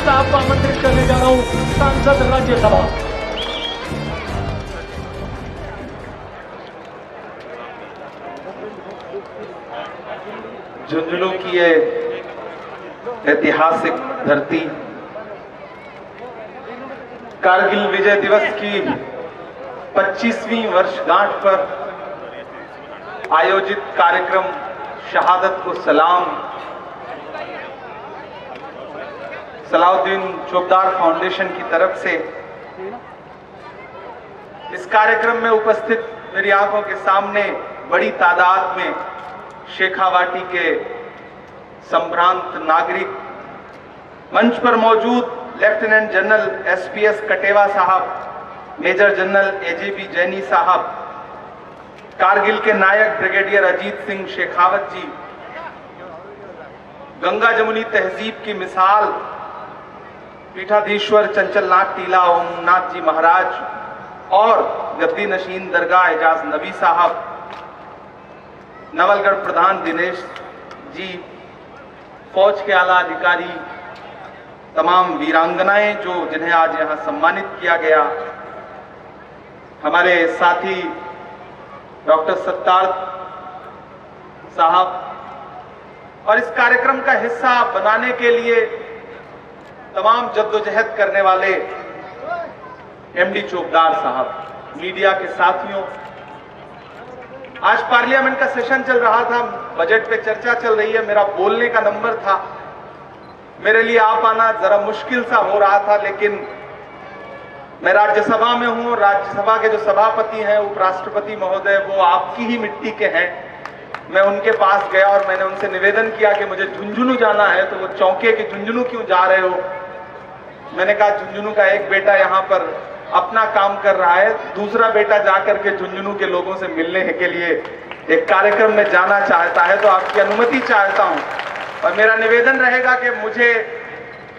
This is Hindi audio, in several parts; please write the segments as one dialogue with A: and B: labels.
A: साहब को आमंत्रित करने जा रहा हूं, सांसद राज्यसभा।
B: झुंझुनू की ये ऐतिहासिक धरती कारगिल विजय दिवस की 25वीं वर्षगांठ पर आयोजित कार्यक्रम शहादत को सलाम सलाउद्दीन चोपदार फाउंडेशन की तरफ से इस कार्यक्रम में उपस्थित मेरी आंखों के सामने बड़ी तादाद में शेखावाटी के संभ्रांत नागरिक, मंच पर मौजूद लेफ्टिनेंट जनरल एसपीएस कटेवा साहब, मेजर जनरल एजेबी जैनी साहब, कारगिल के नायक ब्रिगेडियर अजीत सिंह शेखावत जी, गंगा जमुनी तहजीब की मिसाल पीठाधीश्वर चंचलनाथ टीला ओमनाथ जी महाराज और गद्दी नशीन दरगाह एजाज नबी साहब, नवलगढ़ प्रधान दिनेश जी, फौज के आला अधिकारी, तमाम वीरांगनाएं जो जिन्हें आज यहां सम्मानित किया गया, हमारे साथी डॉक्टर सत्तार साहब और इस कार्यक्रम का हिस्सा बनाने के लिए तमाम जद्दोजहद करने वाले एमडी चोपदार साहब, मीडिया के साथियों, आज पार्लियामेंट का सेशन चल रहा था, बजट पे चर्चा चल रही है, मेरा बोलने का नंबर था, मेरे लिए आ पाना जरा मुश्किल सा हो रहा था, लेकिन मैं राज्यसभा में हूं, राज्यसभा के जो सभापति हैं उपराष्ट्रपति महोदय, वो आपकी ही मिट्टी के हैं। मैं उनके पास गया और मैंने उनसे निवेदन किया कि मुझे झुंझुनू जाना है, तो वो चौंके कि झुंझुनू क्यों जा रहे हो। मैंने कहा झुंझुनू का एक बेटा यहाँ पर अपना काम कर रहा है, दूसरा बेटा जाकर के झुंझुनू के लोगों से मिलने के लिए एक कार्यक्रम में जाना चाहता है, तो आपकी अनुमति चाहता हूं और मेरा निवेदन रहेगा कि मुझे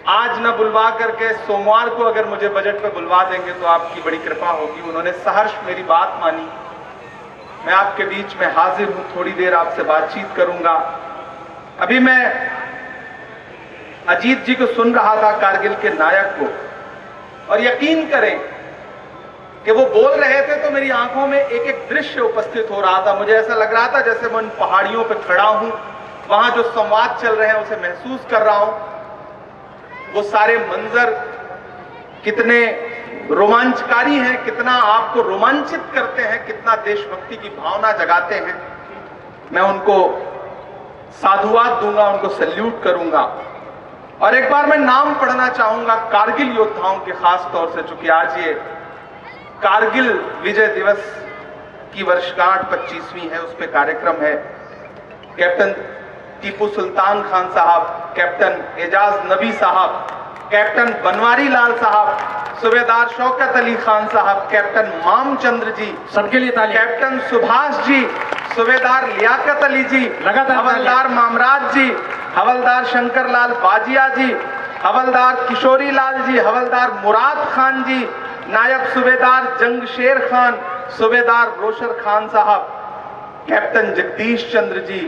B: आज न बुलवा करके सोमवार को अगर मुझे बजट पे बुलवा देंगे तो आपकी बड़ी कृपा होगी। उन्होंने सहर्ष मेरी बात मानी। मैं आपके बीच में हाजिर हूं, थोड़ी देर आपसे बातचीत करूंगा। अभी मैं अजीत जी को सुन रहा था, कारगिल के नायक को, और यकीन करें कि वो बोल रहे थे तो मेरी आंखों में एक एक दृश्य उपस्थित हो रहा था। मुझे ऐसा लग रहा था जैसे मैं उन पहाड़ियों पर खड़ा हूं, वहां जो संवाद चल रहे हैं उसे महसूस कर रहा हूं। वो सारे मंजर कितने रोमांचकारी हैं, कितना आपको रोमांचित करते हैं, कितना देशभक्ति की भावना जगाते हैं। मैं उनको साधुवाद दूंगा, उनको सल्यूट करूंगा। और एक बार मैं नाम पढ़ना चाहूंगा कारगिल योद्धाओं के, खास तौर से चूंकि आज ये कारगिल विजय दिवस की वर्षगांठ 25वीं है, उस पे कार्यक्रम है। कैप्टन टीपू सुल्तान खान साहब, कैप्टन एजाज नबी साहब, कैप्टन बनवारी लाल साहब, सूबेदार शौकत अली खान साहब, कैप्टन मामचंद्र जी,
A: सबके लिए ताली,
B: कैप्टन सुभाष जी, सूबेदार लियाकत अली जी, हवलदार मामराज जी, हवलदार शंकर लाल बाजिया जी, हवलदार किशोरी लाल जी, हवलदार मुराद खान जी, नायब सूबेदार जंगशेर खान, सूबेदार रोशर खान साहब, captain Jagdish Chandra ji,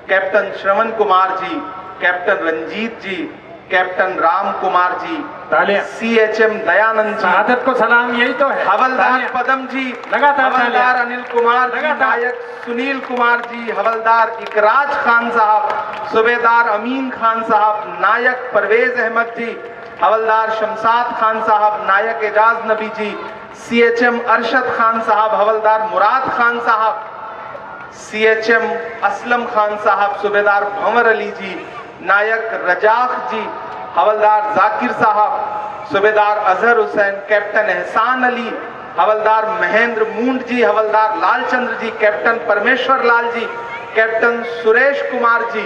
B: captain Shravan Kumar ji, captain Ranjit जी, कैप्टन राम कुमार जी,
A: तालियां।
B: CHM दयानंद जी,
A: शहादत को सलाम, यही तो है।
B: हवलदार
A: तालियां।
B: पदम जी,
A: लगातार
B: हवलदार
A: तालियां।
B: अनिल कुमार जी,
A: लगातार।
B: नायक सुनील कुमार जी, हवलदार इकराज खान साहब, सूबेदार अमीन खान साहब, नायक परवेज अहमद जी, हवलदार शमशाद खान साहब, नायक एजाज नबी जी, CHM अरशद खान साहब, हवलदार मुराद खान साहब, CHM असलम खान साहब, सूबेदार भंवर अली जी, नायक रजाक जी, हवलदार जाकिर साहब, सूबेदार अजहर हुसैन, कैप्टन एहसान अली, हवलदार महेंद्र मूंड जी, हवलदार लालचंद्र जी, कैप्टन परमेश्वर लाल जी, कैप्टन सुरेश कुमार जी,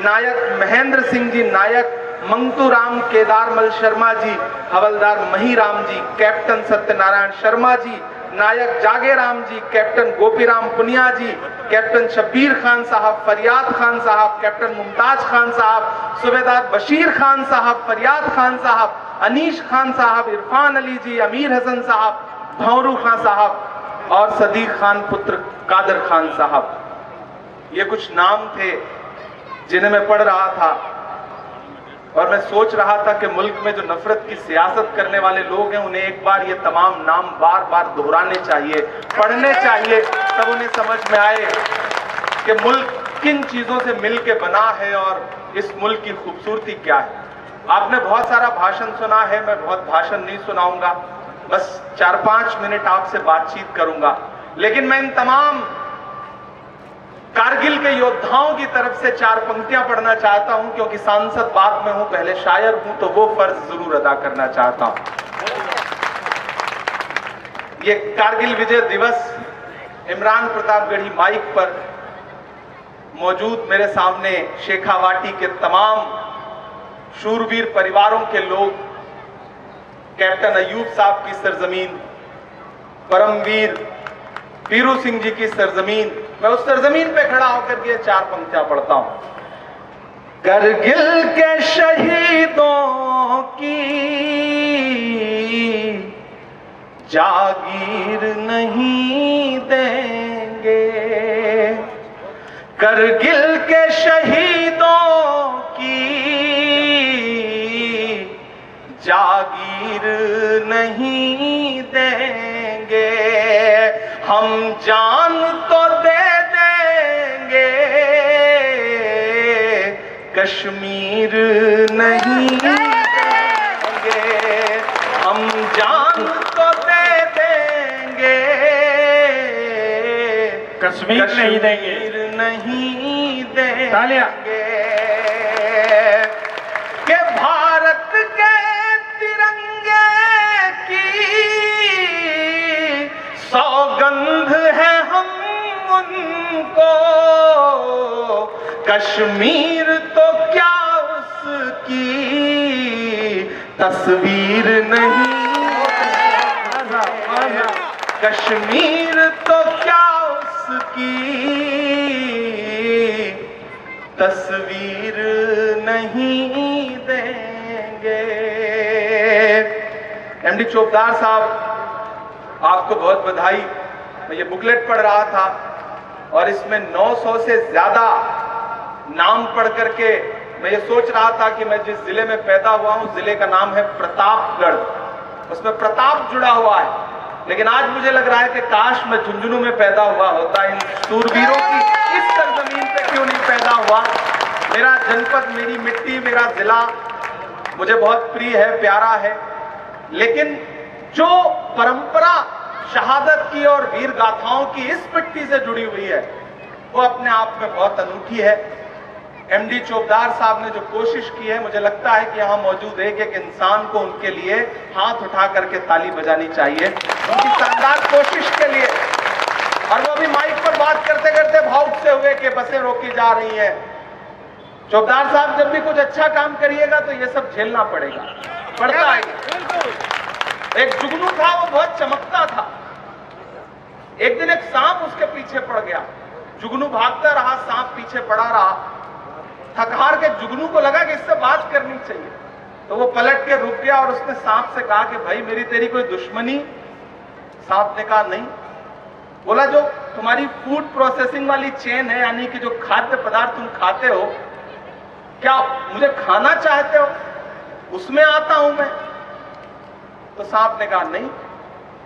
B: नायक महेंद्र सिंह जी, नायक मंगतूराम केदारमल शर्मा जी, हवलदार महीराम जी, कैप्टन सत्यनारायण शर्मा जी, नायक जागेराम जी, कैप्टन गोपीराम पुनिया जी, कैप्टन शब्बीर खान साहब, फरियाद खान साहब, कैप्टन मुमताज खान साहब, सूबेदार बशीर खान साहब, फरियाद खान साहब, अनीश खान साहब, इरफान अली जी, अमीर हसन साहब, भंवरू खान साहब और सदीक खान पुत्र कादर खान साहब। ये कुछ नाम थे जिन्हें मैं पढ़ रहा था और मैं सोच रहा था कि मुल्क में जो नफरत की सियासत करने वाले लोग हैं उन्हें एक बार ये तमाम नाम बार बार दोहराने चाहिए, पढ़ने चाहिए, तब उन्हें समझ में आए कि मुल्क किन चीजों से मिल के बना है और इस मुल्क की खूबसूरती क्या है। आपने बहुत सारा भाषण सुना है, मैं बहुत भाषण नहीं सुनाऊंगा, बस 4-5 मिनट आपसे बातचीत करूंगा। लेकिन मैं इन तमाम कारगिल के योद्धाओं की तरफ से 4 पंक्तियां पढ़ना चाहता हूं, क्योंकि सांसद बाद में हूं, पहले शायर हूं, तो वो फर्ज जरूर अदा करना चाहता हूं। ये कारगिल विजय दिवस इमरान प्रतापगढ़ी माइक पर मौजूद मेरे सामने शेखावाटी के तमाम शूरवीर परिवारों के लोग, कैप्टन अयूब साहब की सरजमीन, परमवीर पीरू सिंह जी की सरजमीन, मैं उस सरजमीन पे खड़ा होकर ये 4 पंक्तियां पढ़ता हूं। करगिल के शहीदों की जागीर नहीं देंगे, करगिल के शहीदों की जागीर नहीं देंगे, हम जान तो दे देंगे, कश्मीर नहीं देंगे, हम जान तो दे देंगे,
A: कश्मीर नहीं देंगे,
B: नहीं देंगे।
A: तालियां।
B: कि भारत के तिरंगे की सौगंध है हम उनको, कश्मीर तो क्या उसकी तस्वीर नहीं, कश्मीर तो क्या उसकी तस्वीर नहीं देंगे। MD चोपदार साहब, आपको बहुत बधाई। मैं ये बुकलेट पढ़ रहा था और इसमें 900 से ज्यादा नाम पढ़ करके मैं ये सोच रहा था कि मैं जिस जिले में पैदा हुआ हूं, जिले का नाम है प्रतापगढ़, उसमें प्रताप जुड़ा हुआ है। लेकिन आज मुझे लग रहा है कि काश मैं झुंझुनू में पैदा हुआ होता, इन सूरवीरों की इस सरजमीन पे क्यों नहीं पैदा हुआ। मेरा जनपद, मेरी मिट्टी, मेरा जिला मुझे बहुत प्रिय है, प्यारा है, लेकिन जो परंपरा शहादत की और वीर गाथाओं की इस मिट्टी से जुड़ी हुई है वो अपने आप में बहुत अनूठी है। MD चोपदार साहब ने जो कोशिश की है, मुझे लगता है कि यहाँ मौजूद एक एक इंसान को उनके लिए हाथ उठा करके ताली बजानी चाहिए, उनकी शानदार कोशिश के लिए। और वो भी माइक पर बात करते करते भावुक से हुए कि बसें रोकी जा रही हैं। चोपदार साहब, जब भी कुछ अच्छा काम करिएगा तो ये सब झेलना पड़ेगा, पड़ता है। एक जुगनू था, वो बहुत चमकता था। एक दिन एक सांप उसके पीछे पड़ गया, जुगनू भागता रहा, सांप पीछे पड़ा रहा। थक हार के जुगनू को लगा कि इससे बात करनी चाहिए, तो वो पलट के रुक गया और उसने सांप से कहा कि भाई मेरी तेरी कोई दुश्मनी? सांप ने कहा नहीं। बोला जो तुम्हारी फूड प्रोसेसिंग वाली चेन है, यानी कि जो खाद्य पदार्थ तुम खाते हो, क्या मुझे खाना चाहते हो? उसमें आता हूं मैं? तो साहब ने कहा नहीं।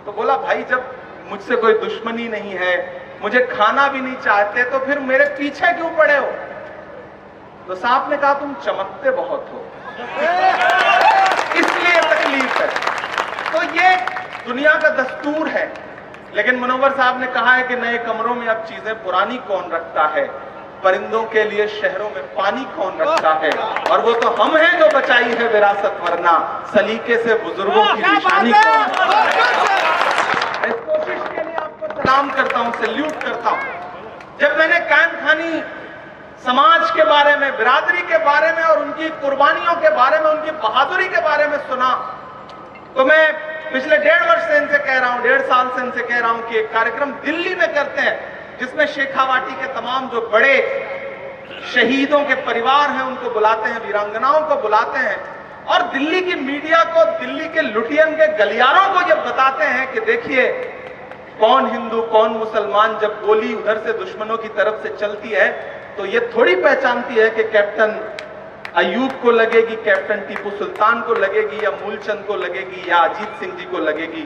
B: तो बोला भाई जब मुझसे कोई दुश्मनी नहीं है, मुझे खाना भी नहीं चाहते, तो फिर मेरे पीछे क्यों पड़े हो? तो साहब ने कहा तुम चमकते बहुत हो, इसलिए तकलीफ है। तो ये दुनिया का दस्तूर है। लेकिन मुनव्वर साहब ने कहा है कि नए कमरों में अब चीजें पुरानी कौन रखता है, परिंदों के लिए शहरों में पानी कौन रखता है, और वो तो हम हैं जो बचाई है विरासत, वरना सलीके से बुजुर्गों की निशानी कौन रखता है। इस कोशिश के लिए आपको सलाम करता हूं, सैल्यूट करता हूं। जब मैंने कायम खानी समाज के बारे में, बिरादरी के बारे में और उनकी कुर्बानियों के बारे में, उनकी बहादुरी के बारे में सुना, तो मैं पिछले 1.5 वर्ष से इनसे कह रहा हूं, 1.5 साल से इनसे कह रहा हूं कि एक कार्यक्रम दिल्ली में करते हैं जिसमें शेखावाटी के तमाम जो बड़े शहीदों के परिवार हैं उनको बुलाते हैं, वीरांगनाओं को बुलाते हैं, और दिल्ली की मीडिया को, दिल्ली के लुटियन के गलियारों को ये बताते हैं कि देखिए कौन हिंदू कौन मुसलमान, जब गोली उधर से दुश्मनों की तरफ से चलती है तो ये थोड़ी पहचानती है कि कैप्टन अयूब को लगेगी, कैप्टन टीपू सुल्तान को लगेगी, या मूलचंद को लगेगी, या अजीत सिंह जी को लगेगी।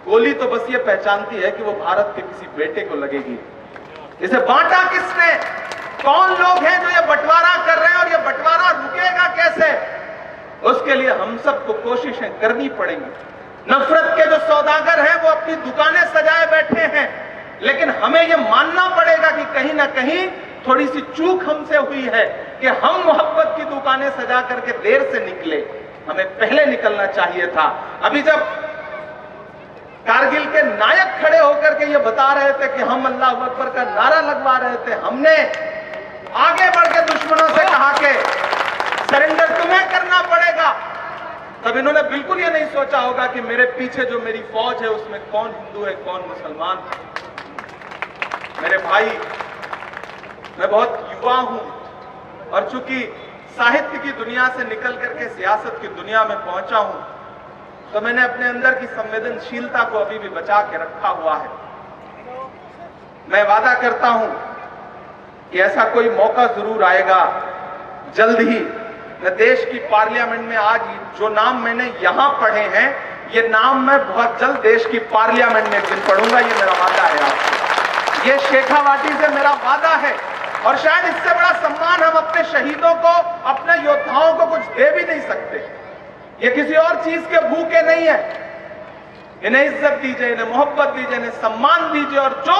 B: गोली तो बस ये पहचानती है कि वो भारत के किसी बेटे को लगेगी। इसे बांटा किसने? कौन लोग हैं जो ये बंटवारा कर रहे हैं, और ये बंटवारा रुकेगा कैसे? उसके लिए हम सबको कोशिशें करनी पड़ेंगी। नफरत के जो सौदागर हैं वो अपनी दुकानें सजाए बैठे हैं, लेकिन हमें ये मानना पड़ेगा कि कहीं ना कहीं थोड़ी सी चूक हमसे हुई है कि हम मोहब्बत की दुकानें सजा करके देर से निकले, हमें पहले निकलना चाहिए था। अभी जब कारगिल के नायक खड़े होकर के ये बता रहे थे कि हम अल्लाह अकबर का नारा लगवा रहे थे, हमने आगे बढ़ के दुश्मनों से कहा कि सरेंडर तुम्हें करना पड़ेगा, तब इन्होंने बिल्कुल ये नहीं सोचा होगा कि मेरे पीछे जो मेरी फौज है उसमें कौन हिंदू है कौन मुसलमान है। मेरे भाई, मैं बहुत युवा हूं, और चूंकि साहित्य की दुनिया से निकल करके सियासत की दुनिया में पहुंचा हूं, तो मैंने अपने अंदर की संवेदनशीलता को अभी भी बचा के रखा हुआ है। मैं वादा करता हूं कि ऐसा कोई मौका जरूर आएगा जल्द ही। मैं देश की पार्लियामेंट में आज जो नाम मैंने यहां पढ़े हैं, ये नाम मैं बहुत जल्द देश की पार्लियामेंट में एक दिन पढ़ूंगा, ये मेरा वादा है आपको। ये शेखावाटी से मेरा वादा है, और शायद इससे बड़ा सम्मान हम अपने शहीदों को, अपने योद्धाओं को कुछ दे भी नहीं सकते। ये किसी और चीज के भूखे नहीं है। इन्हें इज्जत दीजिए, इन्हें मोहब्बत दीजिए, इन्हें सम्मान दीजिए, और जो